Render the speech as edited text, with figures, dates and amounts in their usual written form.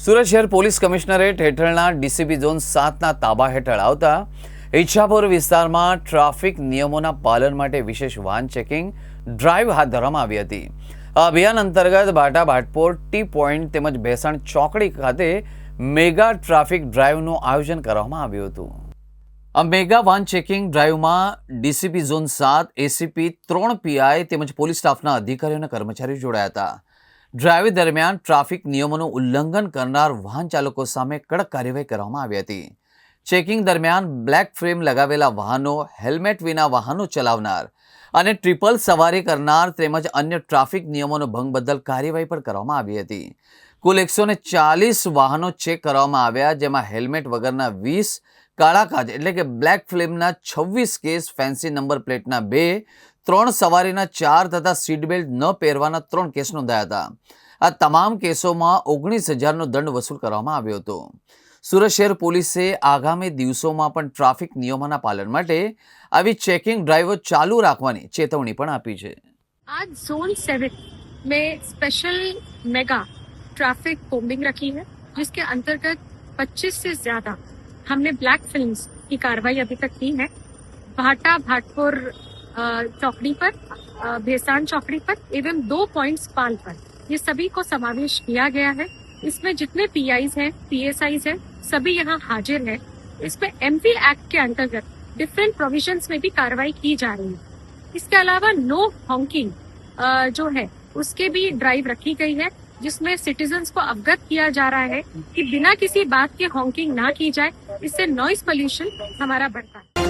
સુરત શહેર police commissionerate હેઠળના DCP zone 7ના તાબા હેઠળ આવતા ઈચ્છાપુર વિસ્તારમાં ટ્રાફિક નિયમોના પાલન માટે વિશેષ વાહન ચેકિંગ ડ્રાઈવ હાથ ધરવામાં આવી હતી. આ અભિયાન અંતર્ગત બાટા ભાટપોર ટી પોઈન્ટ તેમજ ભેસાણ ચોકડી ખાતે મેગા ટ્રાફિક ડ્રાઈવનું આયોજન કરવામાં આવ્યું હતું. આ મેગા વાહન ચેકિંગ ડ્રાઈવમાં ડીસીપી ઝોન 7, એસીપી, 3 પીઆઈ તેમજ પોલીસ સ્ટાફના અધિકારીઓ અને કર્મચારીઓ જોડાયા હતા. ડ્રાઈવ દરમિયાન ટ્રાફિક નિયમોનું ઉલ્લંઘન કરનાર વાહન ચાલકો સામે કડક કાર્યવાહી કરવામાં આવી હતી. ચેકિંગ દરમિયાન બ્લેક ફ્રેમ લગાવેલા વાહનો, હેલ્મેટ વિના વાહનો ચલાવનાર અને ટ્રિપલ સવારી કરનાર તેમજ અન્ય ટ્રાફિક નિયમોનો ભંગ બદલ કાર્યવાહી પણ કરવામાં આવી હતી. કુલ 140 વાહનો ચેક કરવામાં આવ્યા, જેમાં હેલ્મેટ વગરના 20, કાળા કાચ એટલે કે બ્લેક ફ્લેમના 26 કેસ, ફેન્સી નંબર પ્લેટના 2, 3 સવારીના 4 તથા સીટ બેલ્ટ ન પહેરવાના 3 કેસ નોંધાયા હતા. આ તમામ કેસોમાં 19,000નો દંડ વસૂલ કરવામાં આવ્યો હતો. સુરત શહેર પોલીસે આગામી દિવસોમાં પણ ટ્રાફિક નિયમોના પાલન માટે આવી ચેકિંગ ડ્રાઈવો ચાલુ રાખવાની ચેતવણી પણ આપી છે. आज जोन 7 में स्पेशल मेगा ट्रैफिक कोम्बिंग रखी है, जिसके अंतर्गत 25 से ज्यादा हमने ब्लैक फिल्म्स की कार्रवाई अभी तक की है. भाटा भाटपुर चौकड़ी पर, भेसाण चौकड़ी पर एवं 2 पॉइंट्स पाल पर ये सभी को समावेश किया गया है. इसमें जितने पीआईज हैं, पीएसआईज हैं, सभी यहाँ हाजिर हैं. इसमें एमपी एक्ट के अंतर्गत डिफरेंट प्रोविजंस में भी कार्रवाई की जा रही है. इसके अलावा नो हॉन्किंग जो है उसके भी ड्राइव रखी गई है, जिसमें सिटीजन्स को अवगत किया जा रहा है कि बिना किसी बात के हॉन्किंग ना की जाए. इससे नॉइज पोल्यूशन हमारा बढ़ता है.